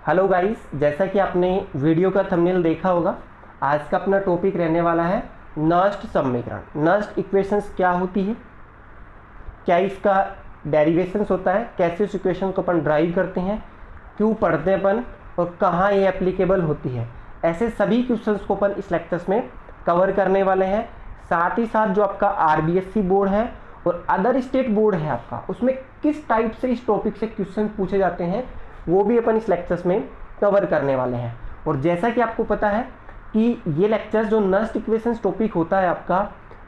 Hello guys, जैसा कि आपने वीडियो का थंबनेल देखा होगा, आज का अपना टॉपिक रहने वाला है नस्ट समीकरण। नस्ट इक्वेशंस क्या होती है, क्या इसका डेरिवेशंस होता है, कैसे इस इक्वेशन को अपन ड्राइव करते हैं, क्यों पढ़ते हैं अपन और कहाँ ये एप्लीकेबल होती है, ऐसे सभी क्वेश्चंस को अपन इस लेक्चर्स में कवर करने वाले हैं। साथ ही साथ जो आपका आरबीएससी बोर्ड है और अदर स्टेट बोर्ड है आपका, उसमें किस टाइप से इस टॉपिक से क्वेश्चन पूछे जाते हैं वो भी अपन इस लेक्चर्स में कवर करने वाले हैं। और जैसा कि आपको पता है कि ये लेक्चर्स जो नस्ट इक्वेशंस टॉपिक होता है आपका,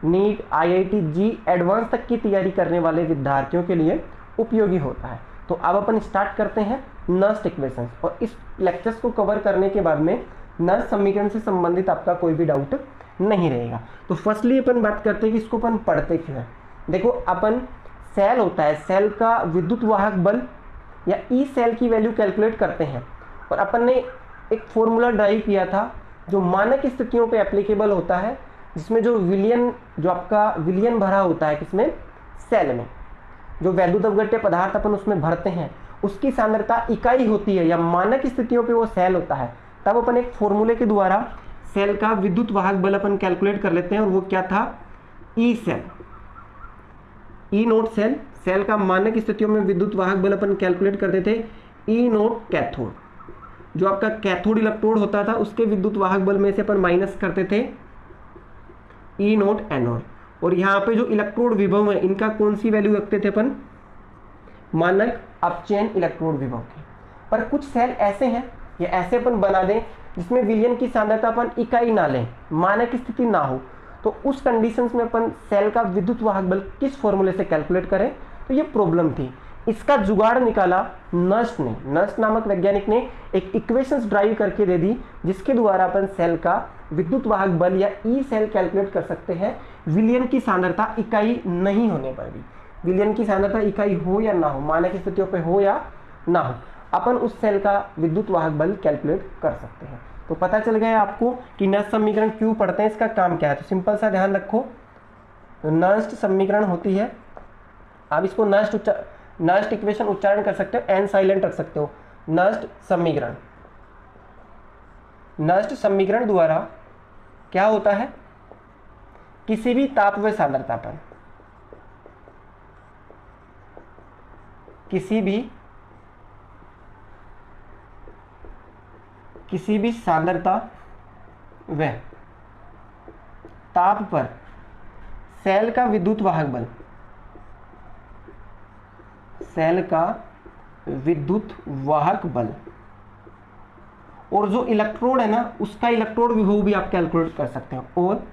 नीट, आईआईटी, जी एडवांस तक की तैयारी करने वाले विद्यार्थियों के लिए उपयोगी होता है। तो अब अपन स्टार्ट करते हैं नस्ट इक्वेशंस, और इस लेक्चर्स को कवर करने के बाद में नस्ट समीकरण से संबंधित आपका कोई भी डाउट नहीं रहेगा। तो फर्स्टली अपन बात करते हैं कि इसको अपन पढ़ते क्यों है। देखो, अपन सेल होता है, सेल का विद्युत वाहक बल या ई सेल की वैल्यू कैलकुलेट करते हैं, और अपन ने एक फॉर्मूला ड्राइव किया था जो मानक स्थितियों पे एप्लीकेबल होता है, जिसमें जो विलियन, जो आपका विलियन भरा होता है किसमें, सेल में, जो वैद्युत अपघट्य पदार्थ अपन उसमें भरते हैं उसकी सांद्रता इकाई होती है या मानक स्थितियों पे वो सेल होता है। तब अपन एक फॉर्मूले के द्वारा सेल का विद्युत वाहक बल अपन कैलकुलेट कर लेते हैं, और वो क्या था, ई सेल, ई नोट सेल। सेल का मानक स्थितियों में विद्युत वाहक बल अपन कैलकुलेट करते थे ई नोट कैथोड, जो आपका कैथोड इलेक्ट्रोड होता था उसके विद्युत वाहक बल में से अपन माइनस करते थे ई नोट एनोड। और यहाँ पे जो इलेक्ट्रोड विभव है इनका कौन सी वैल्यू रखते थे अपन, मानक अपचयन इलेक्ट्रोड विभव की। पर कुछ सेल ऐसे हैं या ऐसे अपन बना दें जिसमें विलियन की सांद्रता अपन इकाई ना लें, मानक स्थिति ना हो, तो उस कंडीशंस में अपन सेल का विद्युत वाहक बल किस फॉर्मूले से कैलकुलेट करें, तो ये प्रॉब्लम थी। इसका जुगाड़ निकाला नस्ट ने, नस्ट नामक वैज्ञानिक ने एक इक्वेशंस ड्राइव करके दे दी, जिसके द्वारा अपन सेल का विद्युत वाहक बल या ई सेल कैलकुलेट कर सकते हैं विलियन की सांद्रता इकाई नहीं होने पर भी। विलियन की सांद्रता इकाई हो या ना हो, मानक स्थितियों पे हो या ना हो, अपन उस सेल का विद्युत वाहक बल कैलकुलेट कर सकते हैं। तो पता चल गया आपको कि नस्ट समीकरण क्यों पढ़ते हैं, इसका काम क्या है। तो सिंपल सा ध्यान रखो, नस्ट समीकरण होती है, आप इसको नस्ट इक्वेशन उच्चारण कर सकते हो, एन साइलेंट रख सकते हो। नस्ट समीकरण, नस्ट समीकरण द्वारा क्या होता है, किसी भी ताप व सांद्रता पर, किसी भी सांद्रता व ताप पर सेल का विद्युत वाहक बल, सेल का विद्युत वाहक बल और जो इलेक्ट्रोड है ना उसका इलेक्ट्रोड विभव भी आप कैलकुलेट कर सकते हो। और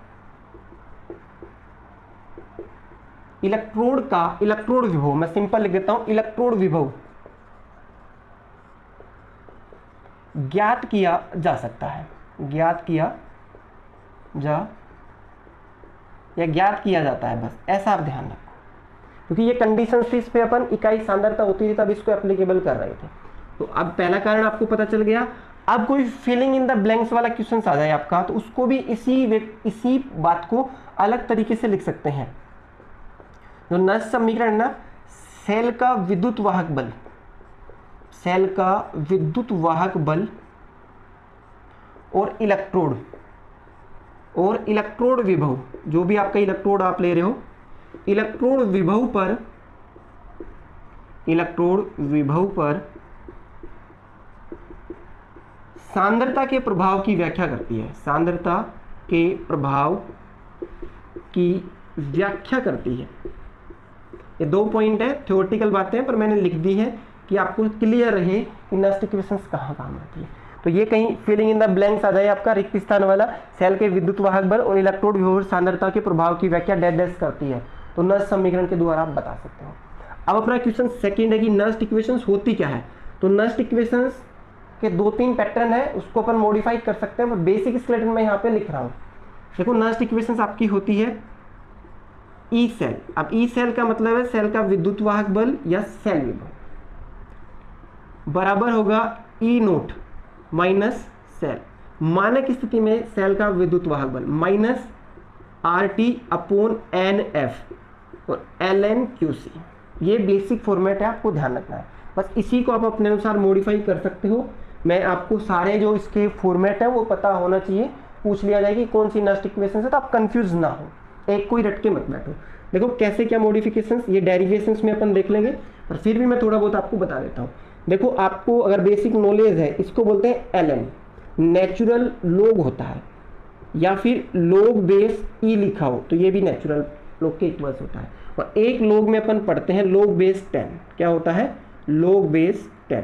इलेक्ट्रोड का इलेक्ट्रोड विभव, मैं सिंपल लिख देता हूं, इलेक्ट्रोड विभव ज्ञात किया जा सकता है, ज्ञात किया जाता है, बस ऐसा आप ध्यान रखो, क्योंकि ये कंडीशन थी, इस पे अपन इकाई सांद्रता होती थी तब इसको एप्लीकेबल कर रहे थे। तो अब पहला कारण आपको पता चल गया। अब कोई फिलिंग इन द ब्लैंक्स वाला क्वेश्चन आ जाए आपका, तो उसको भी इसी बात को अलग तरीके से लिख सकते हैं। जो नस्ट समीकरण ना, सेल का विद्युत वाहक बल, सेल का विद्युत वाहक बल और इलेक्ट्रोड विभव, जो भी आपका इलेक्ट्रोड आप ले रहे हो, इलेक्ट्रोड विभव पर सांद्रता के प्रभाव की व्याख्या करती है, सांद्रता के प्रभाव की व्याख्या करती है। ये 2 पॉइंट है, थ्योरेटिकल बातें, पर मैंने लिख दी है कि आपको क्लियर रहे कि नस्ट इक्वेशंस कहाँ काम आती है। तो ये कहीं फिलिंग इन द ब्लैंक्स आ जाए आपका, रिक्त स्थान वाला, सेल के विद्युत वाहक बल और इलेक्ट्रोड विभव सांद्रता के प्रभाव की व्याख्या डैश करती है, तो नस्ट समीकरण के द्वारा आप बता सकते हो। अब अपना क्वेश्चन सेकंड है कि नस्ट इक्वेशंस होती क्या है। तो नस्ट इक्वेशंस के 2-3 पैटर्न है, उसको अपन मॉडिफाई कर सकते हैं, बेसिक स्केलेटन में यहाँ पे लिख रहा हूँ। देखो, नस्ट इक्वेशंस आपकी होती है ई सेल। अब ई सेल का मतलब है सेल का विद्युत वाहक बल या सेल विभव बराबर होगा ई नोट माइनस सेल, मानक स्थिति में सेल का विद्युत वाहक बल माइनस RT/NF और LN/QC। ये बेसिक फॉर्मेट है, आपको ध्यान रखना है। बस इसी को आप अपने अनुसार मॉडिफाई कर सकते हो मैं आपको सारे जो इसके फॉर्मेट है वो पता होना चाहिए, पूछ लिया जाए कि कौन सी नस्ट इक्वेशन है, तो आप कंफ्यूज ना हो, एक कोई रट के मत बैठो। देखो कैसे क्या मॉडिफिकेशंस, ये डेरिवेशंस में अपन देख लेंगे, पर फिर भी मैं थोड़ा बहुत आपको बता देता हूँ। देखो आपको अगर बेसिक नॉलेज है, इसको बोलते हैं एलएन, नेचुरल लॉग होता है, या फिर लॉग बेस ई लिखा हो तो ये भी नेचुरल लॉग के इक्वल्स होता है। और एक लॉग में अपन पढ़ते हैं लॉग बेस 10, क्या होता है लॉग बेस 10,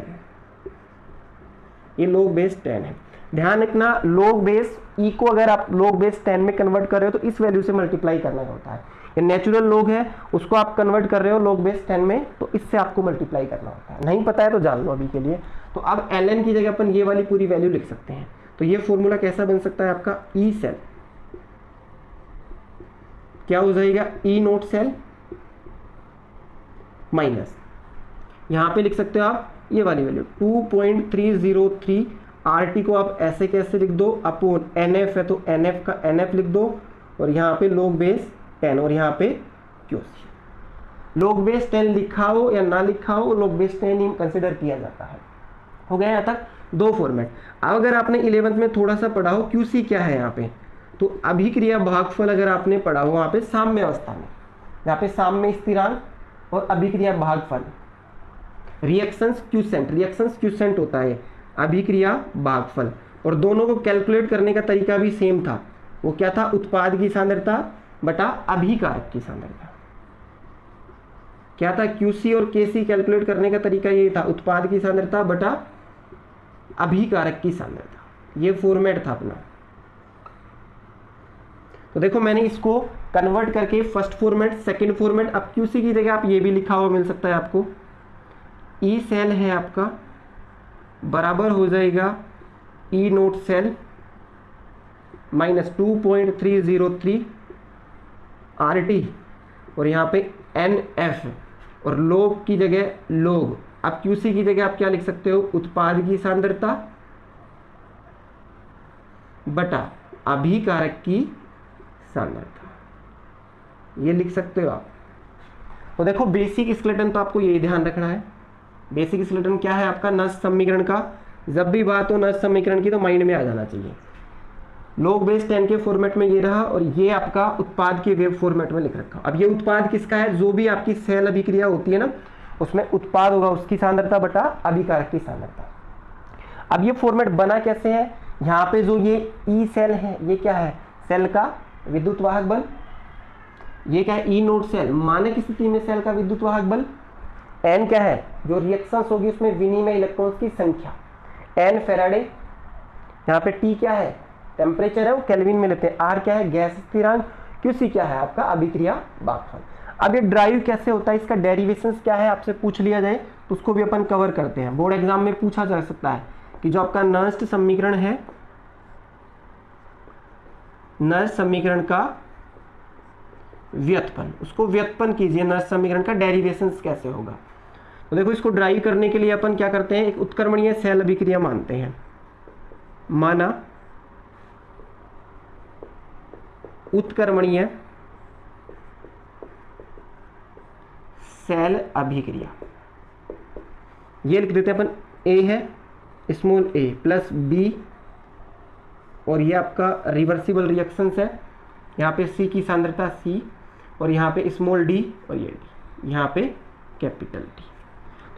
ये लॉग बेस 10 है। ध्यान रखना लॉग बेस ई को अगर आप लॉग बेस 10 में कन्वर्ट कर रहे हो तो इस वैल्यू से मल्टीप्लाई करना होता है। ये नेचुरल लॉग है, उसको आप कन्वर्ट कर रहे हो लॉग बेस 10 में, तो इससे आपको मल्टीप्लाई करना होता है। नहीं पता है तो जान लो अभी के लिए। तो अब ln की जगह अपन ये वाली पूरी वैल्यू लिख सकते हैं। तो ये फॉर्मूला कैसा बन सकता है आपका, ई सेल क्या हो जाएगा, ई नोट सेल माइनस, यहां पे लिख सकते हो आप ये वाली वैल्यू 2.303 RT को आप ऐसे कैसे लिख दो, अपोन NF है तो NF का NF लिख दो, और यहाँ पे log बेस 10 और यहाँ पे QC। log बेस 10 लिखा हो या ना लिखा हो, log बेस 10 ही कंसिडर किया जाता है। हो गया यहाँ तक दो फॉर्मेट। अब अगर आपने 11th में थोड़ा सा पढ़ा हो QC क्या है यहाँ पे, तो अभिक्रिया भागफल अगर आपने पढ़ा हो वहाँ पे साम्य अवस्था में, यहाँ पे साम्य स्थिरांक और अभिक्रिया भागफल, रिएक्शंस क्यूसेंट होता है अभिक्रिया भागफल, और दोनों को कैलकुलेट करने का तरीका भी सेम था। वो क्या था, उत्पाद की सांद्रता बटा अभिकारक की सांद्रता। क्या था, QC और KC कैलकुलेट करने का तरीका ये था, उत्पाद की सांद्रता बटा अभिकारक की सांद्रता। ये फॉर्मेट था अपना। तो देखो मैंने इसको कन्वर्ट करके फर्स्ट फॉर्मेट, सेकंड फॉर्मेट, अब QC की जगह आप ये भी लिखा हुआ मिल सकता है आपको, ई सेल है आपका बराबर हो जाएगा E naught cell minus 2.303 RT, और यहाँ पे NF, और लोग की जगह लोग। अब QC की जगह आप क्या लिख सकते हो, उत्पाद की सांद्रता बटा अभिकारक की सांद्रता, ये लिख सकते हो आप। तो देखो बेसिक स्केलेटन तो आपको यही ध्यान रखना है। बेसिक स्केलेटन क्या है आपका, नष्ट समीकरण का। जब भी बात हो नष्ट समीकरण की तो माइंड में आ जाना चाहिए। log बेस 10 के फॉर्मेट में ये रहा, और ये आपका उत्पाद के वेव फॉर्मेट में लिख रखा। अब ये उत्पाद किसका है, जो भी आपकी सेल अभिक्रिया होती है ना, उसमें उत्पाद होगा उसकी सांद्रता बटा अभिकारक की सांद्रता। अब ये फॉर्मेट बना कैसे है, यहाँ पे जो ये ई सेल है ये क्या है, सेल का विद्युत वाहक बल। ये क्या है, ई नोट सेल, मानक स्थिति में सेल का विद्युत वाहक बल। एन क्या है, जो रिएक्शंस होगी उसमें विनिमय इलेक्ट्रॉन्स की संख्या, एन फैराडे। यहाँ पे टी क्या है, टेम्परेचर है, वो केल्विन में लेते हैं। आर क्या है, गैस स्थिरांक। QC क्या है आपका अभिक्रिया भागफल। अब ये ड्राइव कैसे होता है, इसका डेरिवेशंस क्या है आपसे पूछ लिया जाए तो उसको भी अपन कवर करते हैं। बोर्ड एग्जाम में पूछा जा सकता है कि जो आपका नष्ट समीकरण है, नष्ट समीकरण का व्युत्पन्न, उसको व्युत्पन्न कीजिए, नष्ट समीकरण का डेरिवेशंस कैसे होगा। तो देखो इसको ड्राइव करने के लिए अपन क्या करते हैं, एक उत्क्रमणीय सेल अभिक्रिया मानते हैं। माना उत्क्रमणीय सेल अभिक्रिया, ये लिख देते हैं अपन, A है स्मॉल a प्लस B, और ये आपका रिवर्सिबल रिएक्शंस है। यहाँ पे C की सांद्रता C, और यहाँ पे स्मॉल d, और ये d, यहाँ पे कैपिटल D।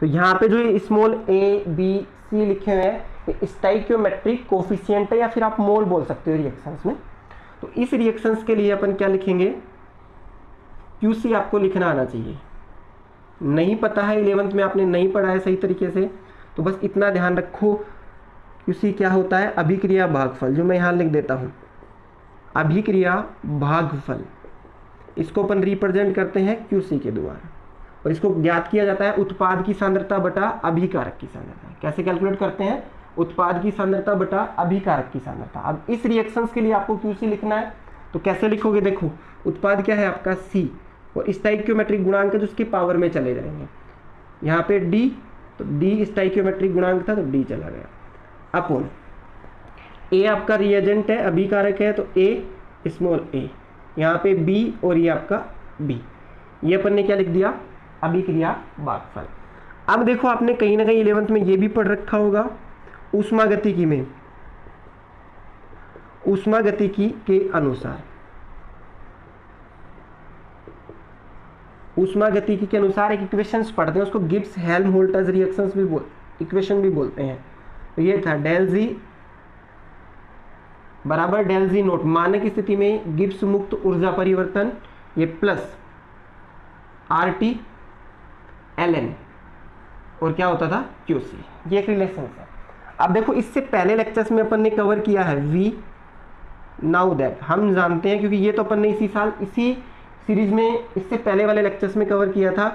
तो यहाँ पे जो स्मॉल a b c लिखे हुए हैं स्टाइकियोमेट्रिक कोफिशिएंट है, या फिर आप मोल बोल सकते हो रिएक्शंस में। तो इस रिएक्शंस के लिए अपन क्या लिखेंगे, QC आपको लिखना आना चाहिए। नहीं पता है 11th में आपने नहीं पढ़ा है सही तरीके से, तो बस इतना ध्यान रखो। QC क्या होता है, अभिक्रिया भागफल, जो मैं यहाँ लिख देता हूँ, अभिक्रिया भागफल। इसको अपन रिप्रेजेंट करते हैं QC के द्वारा, और इसको ज्ञात किया जाता है उत्पाद की सांद्रता बटा अभिकारक की सांद्रता। कैसे कैलकुलेट करते हैं, उत्पाद की सांद्रता बटा अभिकारक की सांद्रता। अब इस रिएक्शंस के लिए आपको QC लिखना है, तो कैसे लिखोगे, देखो उत्पाद क्या है आपका C, और स्टाइकियोमेट्रिक गुणांक जो उसकी पावर में चले जाएंगे। यहाँ पे D, तो D स्टाइकियोमेट्रिक गुणांक था तो D चला गया, अपॉन A आपका रिएजेंट है, अभिकारक है, तो A स्मॉल a, यहाँ पे B, और ये आपका B। ये अपन ने क्या लिख दिया, अभिक्रिया भागफल। अब देखो आपने कहीं ना कहीं 11th में ये भी पढ़ रखा होगा, ऊष्मागतिकी में ऊष्मागतिकी के अनुसार ऊष्मागतिकी के अनुसार एक इक्वेशंस पढ़ते हैं, उसको गिब्स हेल्महोल्ट्ज़ रिएक्शंस भी इक्वेशन भी बोलते हैं। तो ये था डेल जी बराबर डेल जी नोट, मानक स्थिति में गिब्स मुक्त ऊर्जा परिवर्तन, ये plus R T L N, और क्या होता था क्यूसी, ये एक रिलेशन है। अब देखो इससे पहले लेक्चर्स में अपन ने कवर किया है वी नाउ दैट, हम जानते हैं क्योंकि ये तो अपन ने इसी साल इसी सीरीज में इससे पहले वाले लेक्चर्स में कवर किया था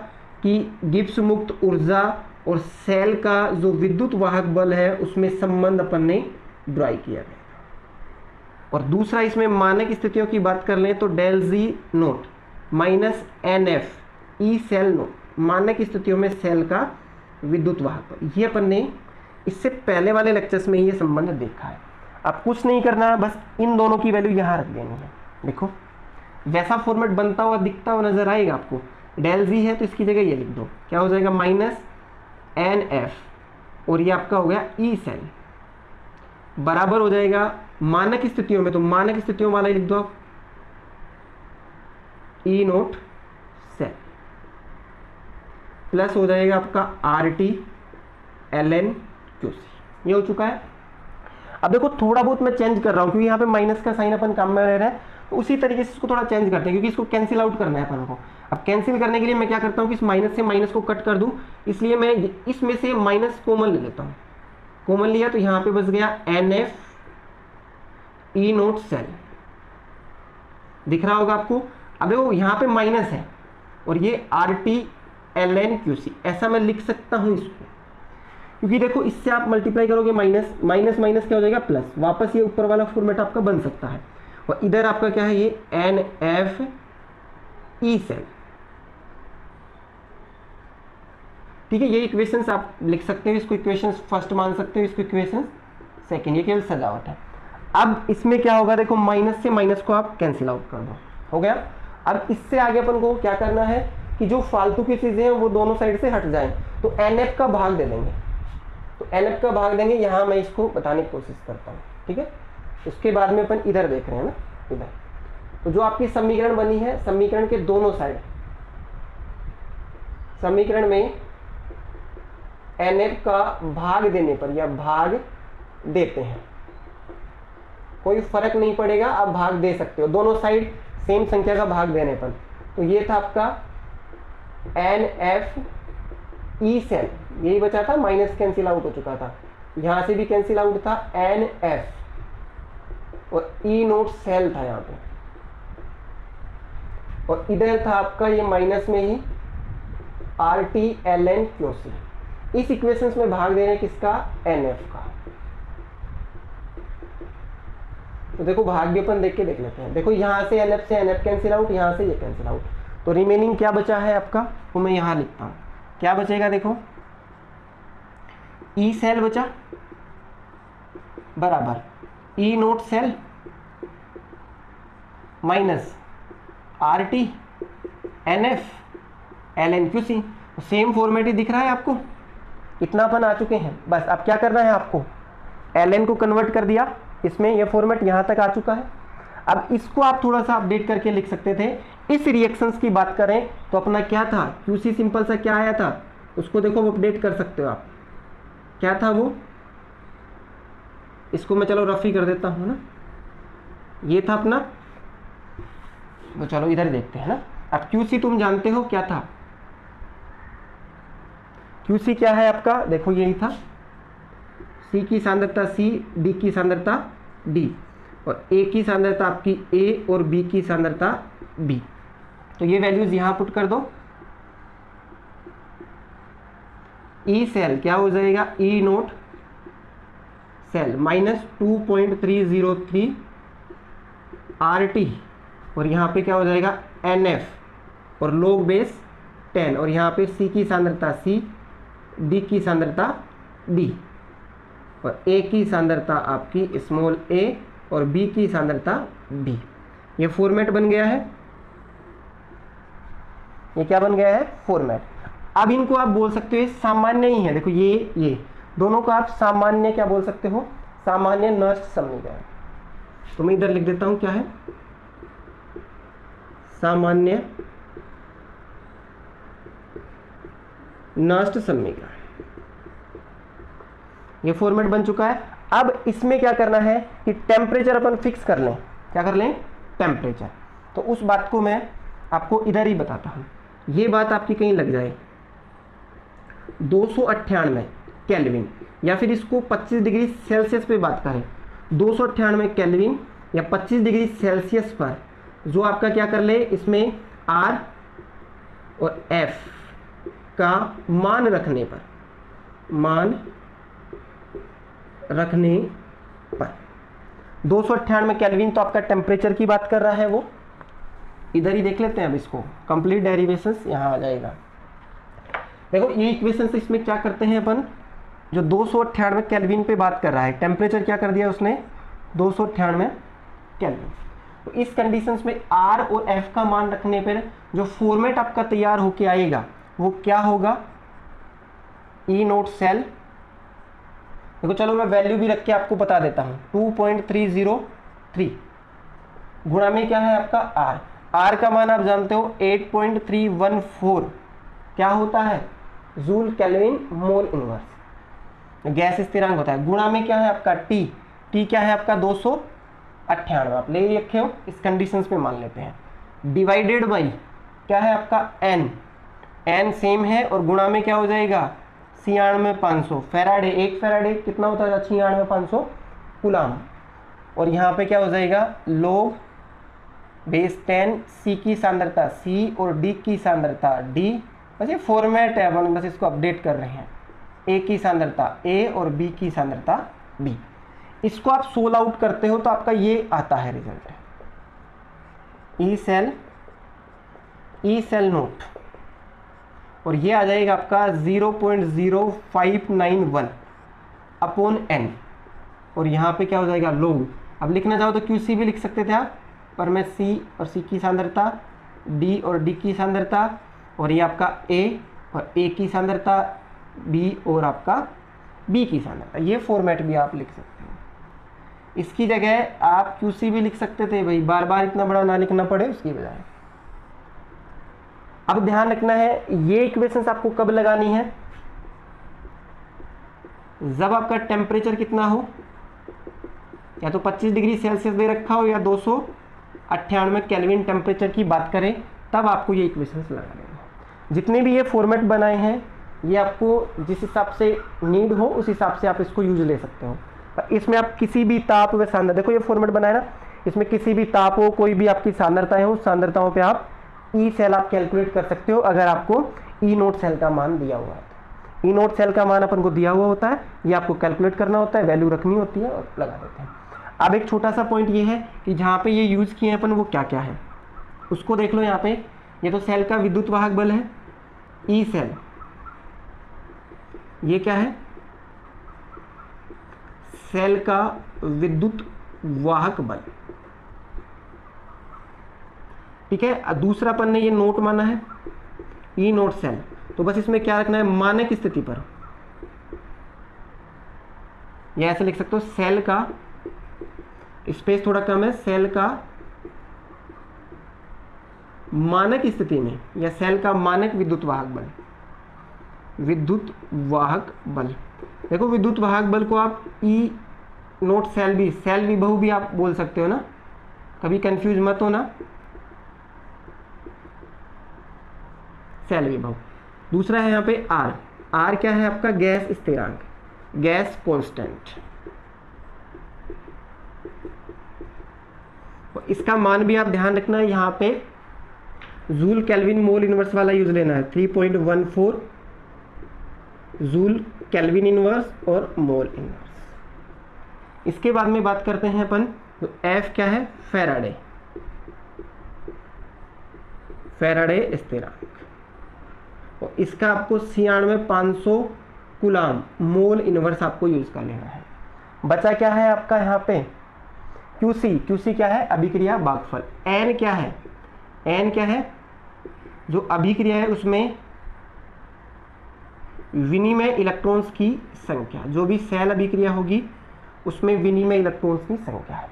कि गिब्स मुक्त ऊर्जा और सेल का जो विद्युत वाहक बल है उसमें संबंध अपन ने ड्राई किया गया। और दूसरा इसमें मानक स्थितियों की बात कर लें तो del G naught minus n F E cell naught, मानक स्थितियों में सेल का विद्युत वाहक बल, ये अपन ने इससे पहले वाले लेक्चर्स में ये संबंध देखा है। अब कुछ नहीं करना, बस इन दोनों की वैल्यू यहाँ रख देनी है। देखो वैसा फॉर्मेट बनता हुआ दिखता हुआ नजर आएगा आपको, डेल जी है तो इसकी जगह ये लिख दो, क्या हो जाएगा माइनस एन एफ, और ये आपका हो गया ई सेल बराबर हो जाएगा मानक स्थितियों में, तो मानक स्थितियों वाला लिख दो आप ई नोट सेल, प्लस हो जाएगा आपका R T L N Q C, ये हो चुका है। अब देखो थोड़ा बहुत मैं चेंज कर रहा हूँ क्योंकि यहाँ पे माइनस का साइन अपन काम में रह रहा है, तो उसी तरीके से इसको थोड़ा चेंज करते हैं क्योंकि इसको कैंसिल आउट करना है अपन को। अब कैंसिल करने के लिए मैं क्या करता हूँ कि इस माइनस से माइनस को कट कर दूँ, इसलिए मैं इसमें से माइनस कॉमन ले लेता हूँ। कॉमन लिया तो यहाँ पे बच गया N F E naught cell, दिख रहा होगा आपको। अब देखो यहाँ पे माइनस है और ये R T L N Q C, ऐसा मैं लिख सकता हूँ इसको, क्योंकि देखो इससे आप मल्टीप्लाई करोगे माइनस माइनस माइनस क्या हो जाएगा प्लस, वापस ये ऊपर वाला फॉर्मेट आपका बन सकता है। और इधर आपका क्या है ये एन एफ ई सेल, ठीक है। ये इक्वेशंस आप लिख सकते हो, इसको इक्वेशंस फर्स्ट मान सकते हो, इसको इक्वेशंस सेकंड, ये केवल सजावट है। अब इसमें क्या होगा देखो, माइनस से माइनस को आप कैंसिल आउट कर दो, हो गया। अब इससे आगे अपन को क्या करना है कि जो फालतू की चीजें हैं वो दोनों साइड से हट जाएं, तो एन एफ का भाग दे देंगे, तो एन एफ का भाग देंगे, यहाँ मैं इसको बताने की कोशिश करता हूँ, ठीक है। उसके बाद में अपन इधर देख रहे हैं ना, इधर तो जो आपकी समीकरण बनी है, समीकरण के दोनों साइड, समीकरण में एन एफ का भाग देने पर या भाग देते हैं, कोई फर्क नहीं पड़ेगा, आप भाग दे सकते हो दोनों साइड सेम संख्या का भाग देने पर। तो ये था आपका एन एफ ई सेल, यही बचा था, माइनस कैंसिल आउट हो चुका था, यहां से भी कैंसिल आउट था एन एफ, और ई नोट सेल था यहाँ पे, और इधर था आपका ये माइनस में ही R T L N Q C. इस इक्वेशंस में भाग दे रहे हैं किसका, एन एफ का। तो देखो भाग भी अपन देख के देख लेते हैं। देखो यहाँ से एन एफ कैंसिल आउट, यहाँ से ये कैंसिल आउट, तो रिमेनिंग क्या बचा है आपका, वो मैं यहाँ लिखता हूँ। क्या बचेगा देखो, ई सेल बचा बराबर E naught cell minus R T n F l N Q C, same format ही दिख रहा है आपको, इतना अपन आ चुके हैं। बस अब क्या करना है आपको, एल एन को कन्वर्ट कर दिया इसमें, ये फॉर्मेट यहाँ तक आ चुका है। अब इसको आप थोड़ा सा अपडेट करके लिख सकते थे। इस रिएक्शंस की बात करें तो अपना क्या था, क्यूसी सिंपल सा क्या आया था, उसको देखो अपडेट कर सकते हो आप, क्या था वो, इसको मैं चलो रफ ही कर देता हूँ ना, ये था अपना, तो चलो इधर देखते हैं ना। अब क्यूसी तुम जानते हो क्या था, क्यूसी क्या है आपका, देखो यही था, सी की सांद्रता सी, डी की सांद्रता डी, और ए की सांद्रता आपकी ए और बी की सांद्रता बी। तो ये वैल्यूज यहां पुट कर दो। ई सेल क्या हो जाएगा, E naught cell minus 2.303 R T, और यहाँ पे क्या हो जाएगा एन एफ और लोग बेस 10, और यहाँ पे सी की सांद्रता सी, डी की सांद्रता डी, और ए की सांद्रता आपकी स्मॉल ए और बी की सांद्रता बी। ये फॉर्मेट बन गया है, ये क्या बन गया है फॉर्मेट। अब इनको आप बोल सकते हो ये सामान्य ही है, देखो ये दोनों को आप सामान्य क्या बोल सकते हो, सामान्य नष्ट समीकरण। तो मैं इधर लिख देता हूं क्या है, सामान्य नष्ट समीकरण। ये फॉर्मेट बन चुका है। अब इसमें क्या करना है कि टेम्परेचर अपन फिक्स कर लें। क्या कर लें, टेम्परेचर। तो उस बात को मैं आपको इधर ही बताता हूं, ये बात आपकी कहीं लग जाए। 298 केल्विन, या फिर इसको 25 डिग्री सेल्सियस पे बात करें, 298 केल्विन या 25 डिग्री सेल्सियस पर जो आपका क्या कर ले, इसमें R और F का मान रखने पर, मान रखने पर 298 केल्विन तो आपका टेम्परेचर की बात कर रहा है। वो इधर ही देख लेते हैं। अब इसको कंप्लीट डेरिवेशंस यहाँ आ जाएगा। देखो ये इक्वेशंस इसमें क्या करते हैं अपन, जो 298 केल्विन पे बात कर रहा है, टेम्परेचर क्या कर दिया उसने 298 केल्विन। तो इस कंडीशंस में R और F का मान रखने पर जो फॉर्मेट आपका तैयार होके आएगा वो क्या होगा, E नोट सेल। देखो चलो मैं वैल्यू भी रख के आपको बता देता हूँ, 2.303 गुणा में क्या है आपका R का मान आप जानते हो 8.314 क्या होता है, joule kelvin mole inverse, gas स्थिरांक होता है। गुणा में क्या है आपका T क्या है आपका 298, आप ले रखे हो, इस कंडीशंस पे मान लेते हैं। डिवाइडेड बाई क्या है आपका N सेम है, और गुणा में क्या हो जाएगा 96,500 फेराडे। एक फेराडे कितना होता है, 96,500 कूलाम। और यहाँ पे क्या हो जाएगा log बेस 10 C की सांद्रता C और D की सांद्रता D। बस ये फॉर्मेट है, अपन बस इसको अपडेट कर रहे हैं। A की सांद्रता A और B की सांद्रता B। इसको आप सोल आउट करते हो तो आपका ये आता है रिजल्ट, ई सेल नोट, और ये आ जाएगा आपका 0.0591 अपॉन N, और यहाँ पे क्या हो जाएगा log। अब लिखना चाहो तो QC भी लिख सकते थे आप, पर मैं C और C की सांद्रता, D और D की सांद्रता, और ये आपका A और A की सांद्रता, B और आपका B की सांद्रता, ये फॉर्मेट भी आप लिख सकते हो। इसकी जगह आप QC भी लिख सकते थे भाई, बार बार इतना बड़ा ना लिखना पड़े उसकी बजाय। अब ध्यान रखना है ये इक्वेशंस आपको कब लगानी है, जब आपका टेम्परेचर कितना हो, या तो 25 डिग्री सेल्सियस दे रखा हो या 298 केल्विन टेम्परेचर की बात करें, तब आपको ये इक्वेशंस लगाने हैं। जितने भी ये फॉर्मेट बनाए हैं ये आपको जिस हिसाब से नीड हो उस हिसाब से आप इसको यूज ले सकते हो। इसमें आप किसी भी ताप व सांद्रता, देखो ये फॉर्मेट बनाया ना, इसमें किसी भी ताप हो, कोई भी आपकी सांद्रताएं हो, सांद्रताओं पे आप ई सेल आप कैलकुलेट कर सकते हो, अगर आपको ई नोट सेल का मान दिया हुआ है। ई नोट सेल का मान अपन को दिया हुआ होता है, ये आपको कैलकुलेट करना होता है, वैल्यू रखनी होती है और लगा देते हैं। अब एक छोटा सा पॉइंट ये है कि जहाँ पे ये यूज़ किए हैं अपन, वो क्या क्या है उसको देख लो। यहाँ पे ये तो सेल का विद्युत वाहक बल है, ई सेल। ये क्या है, सेल का विद्युत वाहक बल, ठीक है। दूसरा अपन ने ये नोट माना है, ई नोट सेल, तो बस इसमें क्या रखना है, मानक स्थिति पर, या ऐसे लिख सकते हो सेल का, स्पेस थोड़ा कम है, सेल का मानक स्थिति में, या सेल का मानक विद्युत वाहक बल, विद्युत वाहक बल। देखो विद्युत वाहक बल को आप ई नोट सेल भी, सेल विभव भी आप बोल सकते हो ना, कभी कंफ्यूज मत हो ना, सेल विभव। दूसरा है यहाँ पे आर क्या है आपका, गैस स्थिरांक, गैस कांस्टेंट। इसका मान भी आप ध्यान रखना है, यहाँ पे जूल केल्विन मोल इनवर्स वाला यूज लेना है, 3.14 जूल केल्विन इनवर्स और मोल इनवर्स। इसके बाद में बात करते हैं अपन, तो एफ क्या है, फैराडे, फैराडे स्थिरांक, और इसका आपको 96,500 कूलाम मोल इनवर्स आपको यूज कर लेना है। बचा क्या है आपका यहाँ पे, QC क्या है, अभिक्रिया भागफल। N क्या है, N क्या है, जो अभिक्रिया है उसमें विनिमय इलेक्ट्रॉन्स की संख्या, जो भी सेल अभिक्रिया होगी उसमें विनिमय इलेक्ट्रॉन्स की संख्या है।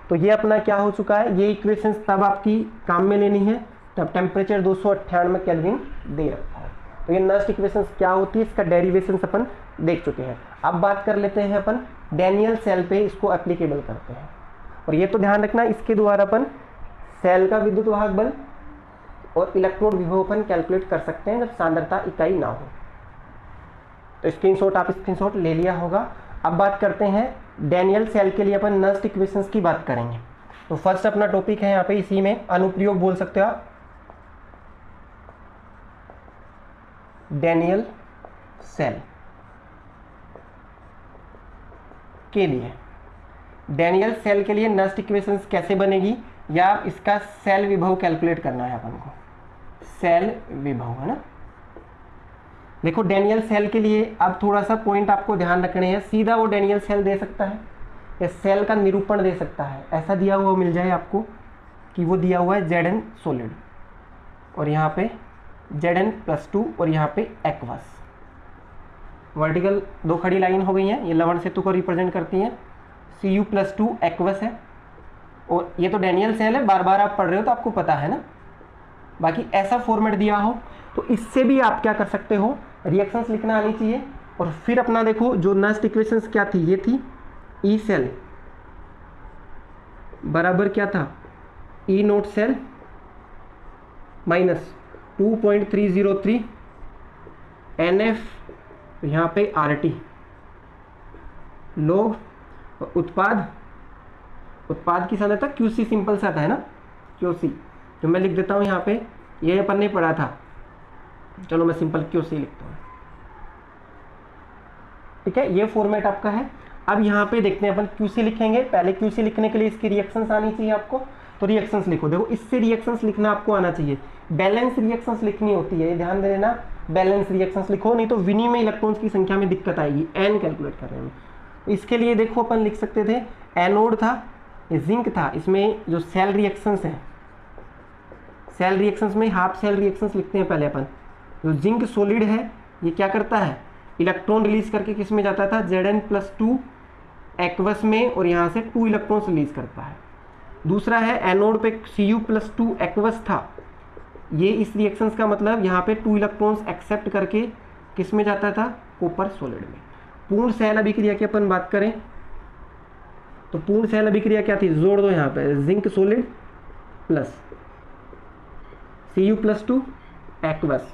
तो ये अपना क्या हो चुका है, ये इक्वेशंस तब आपकी काम में लेनी है तब टेम्परेचर 298 केल्विन दे रखा है। तो ये नस्ट इक्वेशंस क्या होती है, इसका डेरिवेशंस अपन देख चुके हैं। अब बात कर लेते हैं अपन डैनियल सेल पे इसको एप्लीकेबल करते हैं। और ये तो ध्यान रखना, इसके द्वारा अपन सेल का विद्युत वाहक बल और इलेक्ट्रॉन विभव अपन कैलकुलेट कर सकते हैं जब सांद्रता इकाई ना हो। तो स्क्रीनशॉट आप स्क्रीनशॉट ले लिया होगा। अब बात करते हैं डैनियल सेल के लिए अपन नस्ट इक्वेशंस की बात करेंगे। तो फर्स्ट अपना टॉपिक है यहाँ पे, इसी में अनुप्रयोग बोल सकते हो आप, डैनियल सेल के लिए। डैनियल सेल के लिए नस्ट इक्वेशंस कैसे बनेगी, या इसका सेल विभव कैलकुलेट करना है अपन को, सेल विभव है ना। देखो डैनियल सेल के लिए अब थोड़ा सा पॉइंट आपको ध्यान रखने हैं। सीधा वो डैनियल सेल दे सकता है या सेल का निरूपण दे सकता है। ऐसा दिया हुआ मिल जाए आपको कि वो दिया हुआ है Zn सॉलिड और यहाँ पे Zn+2 और यहाँ पे एक्वस, वर्टिकल दो खड़ी लाइन हो गई हैं, ये लवण सेतु को रिप्रेजेंट करती हैं। Cu+2 एक्वस है और ये तो डैनियल सेल है, बार बार आप पढ़ रहे हो तो आपको पता है ना। बाकी ऐसा फॉर्मेट दिया हो तो इससे भी आप क्या कर सकते हो, रिएक्शंस लिखना आनी चाहिए। और फिर अपना देखो जो नस्ट इक्वेशंस क्या थी, ये थी ई सेल बराबर क्या था, ई नोट सेल माइनस 2.303 NF, यहाँ पे RT लोग उत्पाद की सांद्रता QC सिंपल सा था है ना, QC जो मैं लिख देता हूँ यहाँ पे, ये अपन ने पढ़ा था, चलो मैं सिंपल QC लिखता हूँ। ठीक है, ये फॉर्मेट आपका है। अब यहाँ पे देखते हैं अपन QC लिखेंगे। पहले QC लिखने के लिए इसकी रिएक्शंस आनी चाहिए आपको, तो रिएक्शंस लिखो। देखो इससे रिएक्शंस लिखना आपको आना चाहिए, बैलेंस रिएक्शंस लिखनी होती है, ध्यान दे देना, बैलेंस रिएक्शंस लिखो, नहीं तो विनिमय इलेक्ट्रॉन्स की संख्या में दिक्कत आएगी n कैलकुलेट करने में। इसके लिए देखो अपन लिख सकते थे एनोड था, ये जिंक था, इसमें जो सेल रिएक्शंस हैं, सेल रिएक्शंस में हाफ सेल रिएक्शंस लिखते हैं पहले अपन। जो जिंक सॉलिड है ये क्या करता है, इलेक्ट्रॉन रिलीज करके किस में जाता था, Zn+2 एक्वस में, और यहाँ से 2 इलेक्ट्रॉन्स रिलीज करता है। दूसरा है एनोड पे Cu+2 एक्वस था, ये इस रिएक्शंस का मतलब यहाँ पे 2 इलेक्ट्रॉन्स एक्सेप्ट करके किस में जाता था, कॉपर सॉलिड में। पूर्ण सेल अभिक्रिया की अपन बात करें तो पूर्ण सेल अभिक्रिया क्या थी, जोड़ दो यहाँ पे, zinc solid plus Cu+2 aqueous,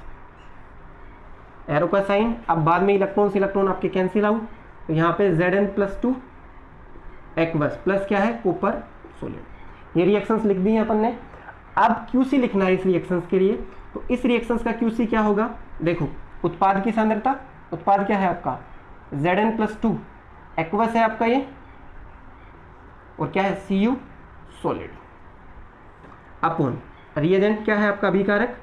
arrow का साइन। अब बाद में इलेक्ट्रॉन से इलेक्ट्रॉन आपके कैंसिल आउट, तो यहाँ पे Zn+2 एक्वस प्लस क्या है, कॉपर सॉलिड। ये रिएक्शंस लिख दी हैं अपन ने। अब QC लिखना है इस रिएक्शंस के लिए, तो इस रिएक्शंस का QC क्या होगा, देखो उत्पाद की सांद्रता, उत्पाद क्या है आपका Zn+2 एक्वस है आपका ये, और क्या है Cu सॉलिड, अपॉन रिएजेंट क्या है आपका अभिकारक,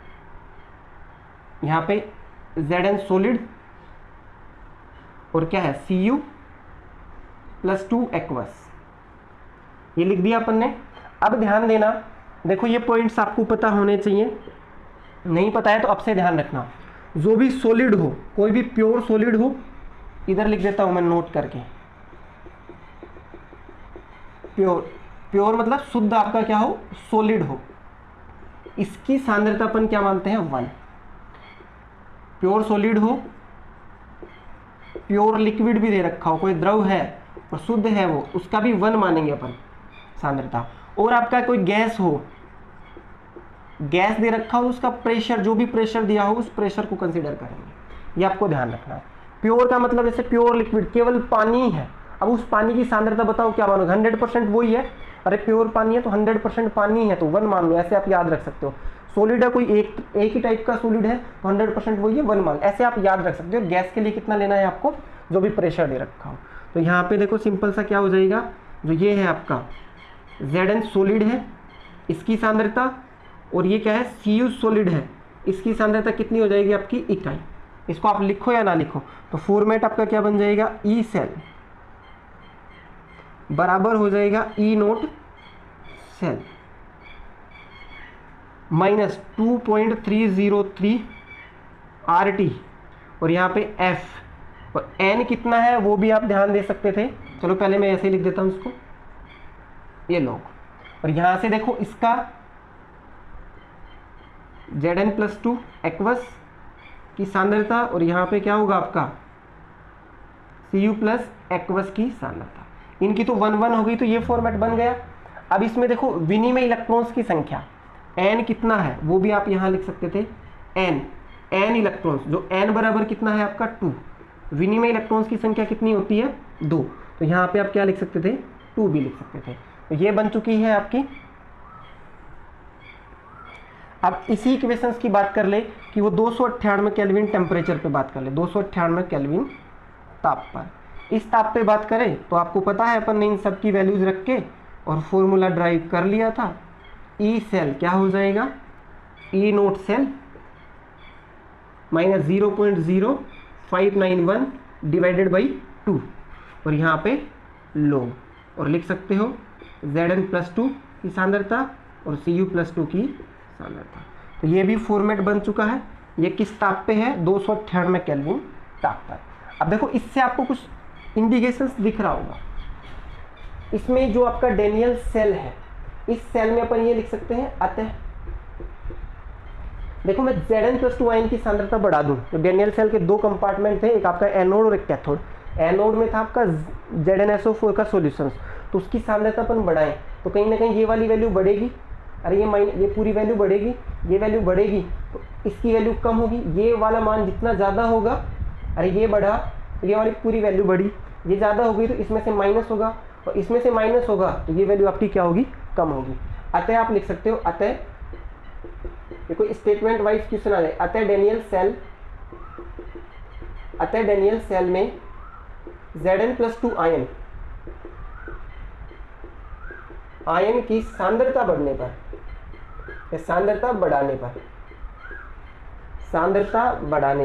यहाँ पे Zn सॉलिड और क्या है Cu+2 एक्वस, ये लिख दिया अपन ने। अब ध्यान देना, देखो ये पॉइंट्स आपको पता होने चाहिए, नहीं पता है तो अब से ध्यान रखना। जो भी सॉलिड हो, कोई भी प्योर सॉलिड हो, इधर लिख देता हूं मैं नोट करके, प्योर मतलब शुद्ध आपका क्या हो, सॉलिड हो, इसकी सांद्रता अपन क्या मानते हैं, 1। प्योर सॉलिड हो, प्योर लिक्विड भी दे रखा हो, कोई द्रव है और शुद्ध है वो, उसका भी 1 मानेंगे अपन सांद्रता। और आपका कोई गैस हो, गैस दे रखा हो, उसका प्रेशर, जो भी प्रेशर दिया हो उस प्रेशर को कंसीडर करेंगे, ये आपको ध्यान रखना है। प्योर का मतलब जैसे प्योर लिक्विड केवल पानी है, अब उस पानी की सांद्रता बताओ क्या मानोगे, 100% वही है, अरे प्योर पानी है तो 100% पानी है तो 1 मान लो, ऐसे आप याद रख सकते हो। सॉलिड है कोई एक ही टाइप का सॉलिड है तो 100% वही है, 1 मान, ऐसे आप याद रख सकते हो। गैस के लिए कितना लेना है आपको, जो भी प्रेशर दे रखा हो। तो यहाँ पे देखो सिंपल सा क्या हो जाएगा, जो ये है आपका Zn सॉलिड है, इसकी सांद्रता, और ये क्या है Cu सॉलिड है, इसकी सांद्रता कितनी हो जाएगी आपकी, इकाई। इसको आप लिखो या ना लिखो, तो फॉर्मेट आपका क्या बन जाएगा, ई सेल बराबर हो जाएगा E naught cell minus 2.303 RT, और यहाँ पे F और N कितना है वो भी आप ध्यान दे सकते थे। चलो पहले मैं ऐसे ही लिख देता हूँ इसको, ये log। और यहाँ से देखो इसका Zn+2 एक्वस की सांद्रता और यहाँ पे क्या होगा आपका Cu प्लस एक्वस की सांद्रता। इनकी तो 1 1 हो गई, तो ये फॉर्मेट बन गया। अब इसमें देखो विनिमय इलेक्ट्रॉन्स की संख्या n कितना है वो भी आप यहाँ लिख सकते थे, n इलेक्ट्रॉन्स, जो n बराबर कितना है आपका 2। विनिमय इलेक्ट्रॉन्स की संख्या कितनी होती है 2, तो यहाँ पे आप क्या लिख सकते थे 2 भी लिख सकते थे। तो ये बन चुकी है आपकी। अब इसी इक्वेशंस की बात कर ले कि वो 298 केल्विन टेम्परेचर पे बात कर ले, 298 केल्विन ताप पर। इस ताप पे बात करें तो आपको पता है अपन ने इन सब की वैल्यूज रख के और फॉर्मूला ड्राइव कर लिया था। ई सेल क्या हो जाएगा, E naught cell minus 0.0591 divided by 2 और यहाँ पे log, और लिख सकते हो Zn+2 की सांद्रता और Cu+2 की सांद्रता। तो ये भी फॉर्मेट बन चुका है। ये किस ताप पे है, 298 केल्विन ताप पर। अब देखो इससे आपको कुछ इंडिकेशंस दिख रहा होगा। इसमें जो आपका डेनियल सेल है, इस सेल में अपन ये लिख सकते हैं अतः, देखो मैं Zn+2 आयन की सांद्रता बढ़ा दूं तो डेनियल सेल के 2 कंपार्टमेंट थे, एक आपका एनोड और एक कैथोड। एनोड में था आपका ZnSO4 का सॉल्यूशन, तो उसकी सांद्रता अपन बढ़ाएं तो कहीं ना कहीं ये वाली वैल्यू बढ़ेगी, अरे ये पूरी वैल्यू बढ़ेगी, ये वैल्यू बढ़ेगी, तो इसकी वैल्यू कम होगी। ये वाला मान जितना ज़्यादा होगा, अरे ये बढ़ा, ये वाली पूरी वैल्यू बढ़ी, ये ज़्यादा होगी तो इसमें से माइनस होगा, और इसमें से माइनस होगा तो ये वैल्यू आपकी क्या होगी, कम होगी। अतः आप लिख सकते हो, अतः ये कोई स्टेटमेंट वाइज क्वेश्चन आ जाए, अतः डेनियल सेल में Zn+2 आयन की सांद्रता बढ़ने पर, सांद्रता बढ़ाने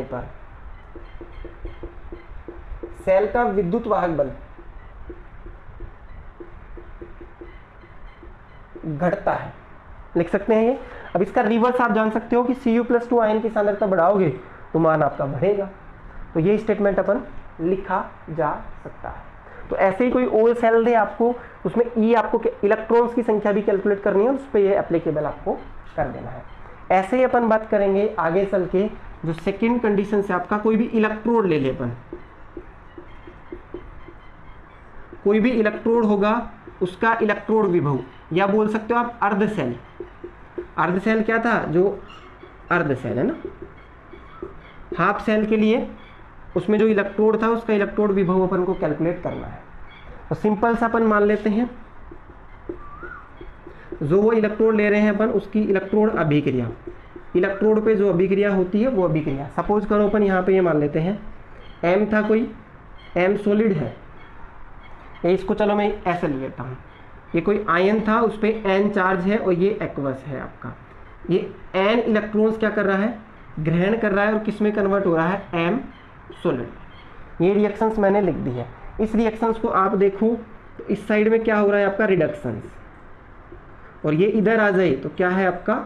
पर सेल का विद्युत वाहक बल घटता है, लिख सकते हैं ये। अब इसका रिवर्स आप जान सकते हो कि Cu+2 आयन की सांद्रता बढ़ाओगे तो मान आपका बढ़ेगा। तो ये स्टेटमेंट अपन लिखा जा सकता है। तो ऐसे ही कोई और सेल दे आपको, उसमें ई आपको इलेक्ट्रॉन्स की संख्या भी कैलकुलेट करनी है, उस पर ये एप्लीकेबल आपको कर देना है। ऐसे ही अपन बात करेंगे आगे चल के, जो सेकेंड कंडीशन से आपका कोई भी इलेक्ट्रोड ले ले अपन, कोई भी इलेक्ट्रोड होगा उसका इलेक्ट्रोड विभव, या बोल सकते हो आप अर्ध सेल। अर्ध सेल क्या था, जो अर्ध सेल है ना, हाफ सेल के लिए उसमें जो इलेक्ट्रोड था उसका इलेक्ट्रोड विभव अपन को कैलकुलेट करना है। तो सिंपल सा अपन मान लेते हैं, जो वो इलेक्ट्रोड ले रहे हैं अपन उसकी इलेक्ट्रोड अभिक्रिया, इलेक्ट्रोड पे जो अभिक्रिया होती है वो अभिक्रिया, सपोज करो अपन यहाँ पे ये मान लेते हैं M था, कोई M सॉलिड है, इसको चलो मैं ऐसे ले लेता हूँ, ये कोई आयन था, उस पर N चार्ज है और ये एक्वस है आपका। ये N इलेक्ट्रॉन्स क्या कर रहा है, ग्रहण कर रहा है, और किस में कन्वर्ट हो रहा है, M सॉलिड। ये रिएक्शंस मैंने लिख दी है। इस रिएक्शंस को आप देखो तो इस साइड में क्या हो रहा है आपका, रिडक्शंस, और ये इधर आ जाए तो क्या है आपका,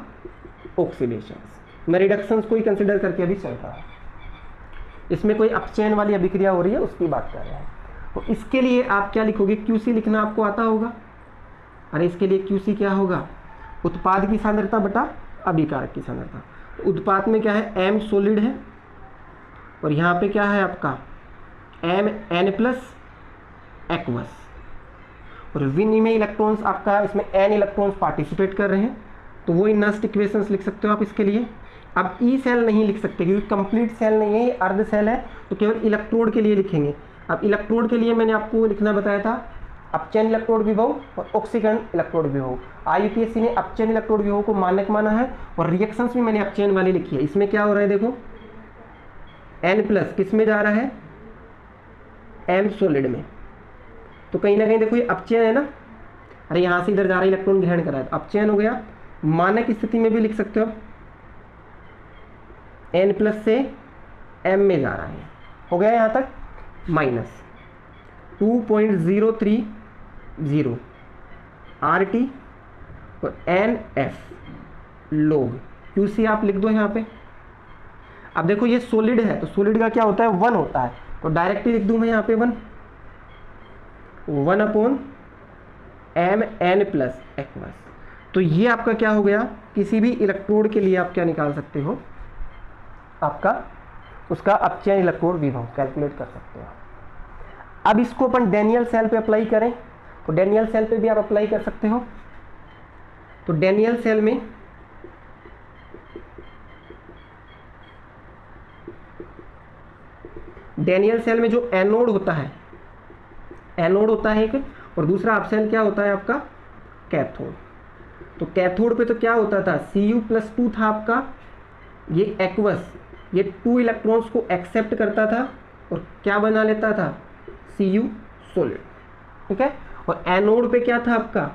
ऑक्सीडेशंस। मैं रिडक्शंस को ही कंसिडर करके अभी चल रहा है, इसमें कोई अपचयन वाली अभिक्रिया हो रही है उसकी बात कर रहे हैं। तो इसके लिए आप क्या लिखोगे, QC लिखना आपको आता होगा। अरे इसके लिए QC क्या होगा, उत्पाद की सांद्रता बटा अभिकारक की सांद्रता। तो उत्पाद में क्या है, M सॉलिड है, और यहाँ पे क्या है आपका N प्लस एक्वस, और विनिमय इलेक्ट्रॉन्स आपका इसमें N इलेक्ट्रॉन्स पार्टिसिपेट कर रहे हैं, तो वो नस्ट इक्वेशंस लिख सकते हो आप इसके लिए। अब ई सेल नहीं लिख सकते क्योंकि कंप्लीट सेल नहीं है, ये अर्ध सेल है, तो केवल इलेक्ट्रोड के लिए लिखेंगे। अब इलेक्ट्रोड के लिए मैंने आपको लिखना बताया था अपचयन इलेक्ट्रोड विभव और ऑक्सीकरण इलेक्ट्रोड विभव। IUPAC ने अपचयन इलेक्ट्रोड विभव को मानक माना है, और रिएक्शंस भी मैंने अपचयन वाली लिखी है। इसमें क्या हो रहा है देखो, N प्लस किस में जा रहा है, M सॉलिड में, तो कहीं ना कहीं देखो ये अपचयन है ना, अरे यहाँ से इधर जा रहा है, इलेक्ट्रॉन ग्रहण कर रहा है, तो अपचयन हो गया। मानक स्थिति में भी लिख सकते हो N प्लस से M में जा रहा है, हो गया यहाँ तक माइनस 2.030 RT और NF log। QC आप लिख दो यहाँ पे। अब देखो ये सॉलिड है तो सॉलिड का क्या होता है 1 होता है, तो डायरेक्टली लिख दूं मैं यहाँ पे 1 अपॉन mn प्लस एक्वस। तो ये आपका क्या हो गया, किसी भी इलेक्ट्रोड के लिए आप क्या निकाल सकते हो, आपका उसका अपचयन इलेक्ट्रोड विभव कैलकुलेट कर सकते हो। अब इसको अपन डैनियल सेल पे अप्लाई करें तो डैनियल सेल पे भी आप अप्लाई कर सकते हो। तो डैनियल सेल में जो एनोड होता है एक, और दूसरा अपसेल क्या होता है आपका कैथोड। तो कैथोड पे तो क्या होता था Cu+2 था आपका, ये एक्वस ये 2 इलेक्ट्रॉन्स को एक्सेप्ट करता था और क्या बना लेता था Cu सॉलिड, ठीक है। और एनोड पे क्या था आपका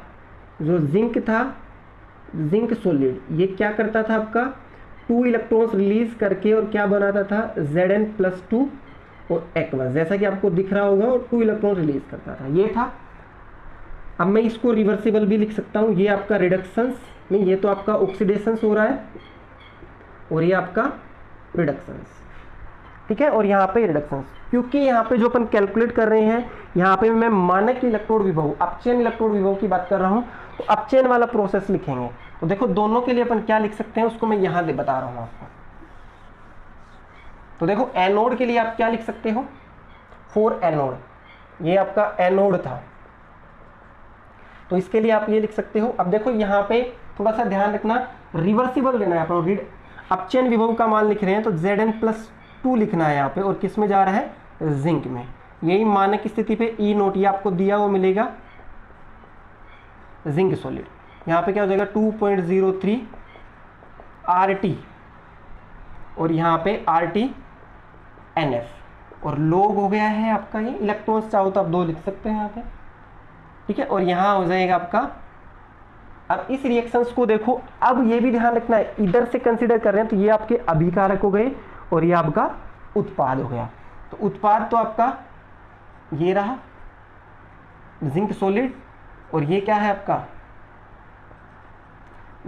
जो जिंक था, जिंक सॉलिड, ये क्या करता था आपका 2 इलेक्ट्रॉन्स रिलीज करके और क्या बनाता था Zn+2 और एक्वस, जैसा कि आपको दिख रहा होगा, और 2 इलेक्ट्रॉन रिलीज करता था, ये था। अब मैं इसको रिवर्सिबल भी लिख सकता हूँ, ये आपका रिडक्शंस में, ये तो आपका ऑक्सीडेशंस हो रहा है और ये आपका रिडक्शंस, ठीक है। और यहाँ पे रिडक्शंस, क्योंकि यहाँ पे जो अपन कैलकुलेट कर रहे हैं यहाँ पे मैं मानक इलेक्ट्रोड विभव, अपचयन इलेक्ट्रोड विभव की बात कर रहा हूँ, तो अपचयन वाला प्रोसेस लिखेंगे। तो देखो दोनों के लिए अपन क्या लिख सकते हैं उसको मैं यहाँ बता रहा हूँ आपको। तो देखो एनोड के लिए आप क्या लिख सकते हो, 4 एनोड, ये आपका एनोड था, तो इसके लिए आप ये लिख सकते हो। अब देखो यहाँ पे थोड़ा सा ध्यान रखना, रिवर्सिबल लेना है अपन, अपचयन विभव का मान लिख रहे हैं तो Zn+2 लिखना है यहाँ पे, और किस में जा रहा है जिंक में। यही मानक स्थिति पे E0 ये आपको दिया हुआ मिलेगा जिंक सॉलिड, यहाँ पे क्या हो जाएगा 2.03 RT और यहाँ पे RT_NF, और लोग हो गया है आपका ये इलेक्ट्रॉन्स, चाहो तो आप 2 लिख सकते हैं यहाँ पे, ठीक है। और यहाँ हो जाएगा आपका, अब इस रिएक्शंस को देखो, अब ये भी ध्यान रखना है इधर से कंसीडर कर रहे हैं तो ये आपके अभिकारक हो गए और ये आपका उत्पाद हो गया। तो उत्पाद तो आपका ये रहा जिंक सॉलिड, और ये क्या है आपका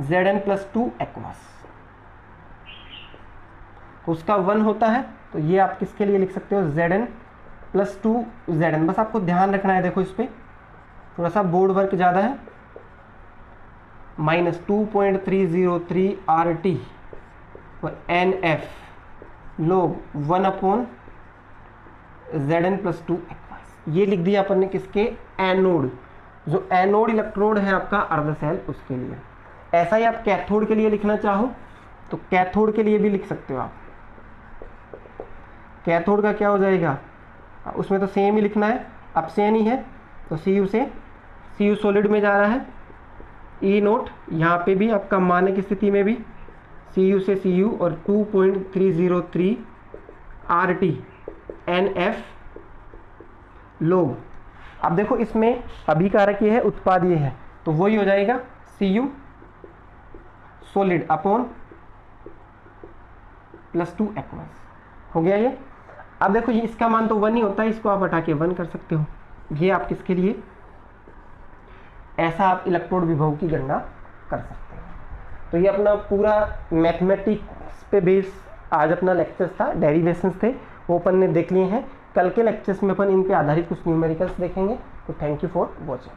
Zn+2 एक्वस, उसका 1 होता है, तो ये आप किसके लिए लिख सकते हो Zn+2 Zn। बस आपको ध्यान रखना है, देखो इस पर थोड़ा सा बोर्ड वर्क ज़्यादा है, -2.303 RT और NF लोग 1 अपॉन Zn+2 एक्वस, ये लिख दिया अपन ने किसके, एनोड, जो एनोड इलेक्ट्रोड है आपका अर्धसेल उसके लिए। ऐसा ही आप कैथोड के लिए लिखना चाहो तो कैथोड के लिए भी लिख सकते हो आप। कैथोड का क्या हो जाएगा, उसमें तो सेम ही लिखना है, अपचयन ही है, तो Cu से Cu सॉलिड में जा रहा है E0, यहाँ पे भी आपका मानक स्थिति में भी Cu से Cu और 2.303 RT NF लोग। अब देखो इसमें अभिकारक ये है, उत्पाद ये है, तो वही हो जाएगा Cu सॉलिड अपॉन +2 एक्वस, हो गया ये। अब देखो ये इसका मान तो 1 ही होता है, इसको आप हटा के 1 कर सकते हो। ये आप किसके लिए, ऐसा आप इलेक्ट्रोड विभव की गणना कर सकते हैं। तो ये अपना पूरा मैथमेटिक्स पे बेस आज अपना लेक्चर्स था, डेरिवेशंस थे वो अपन ने देख लिए हैं। कल के लेक्चर्स में अपन इन पे आधारित कुछ न्यूमेरिकल्स देखेंगे। तो थैंक यू फॉर वॉचिंग।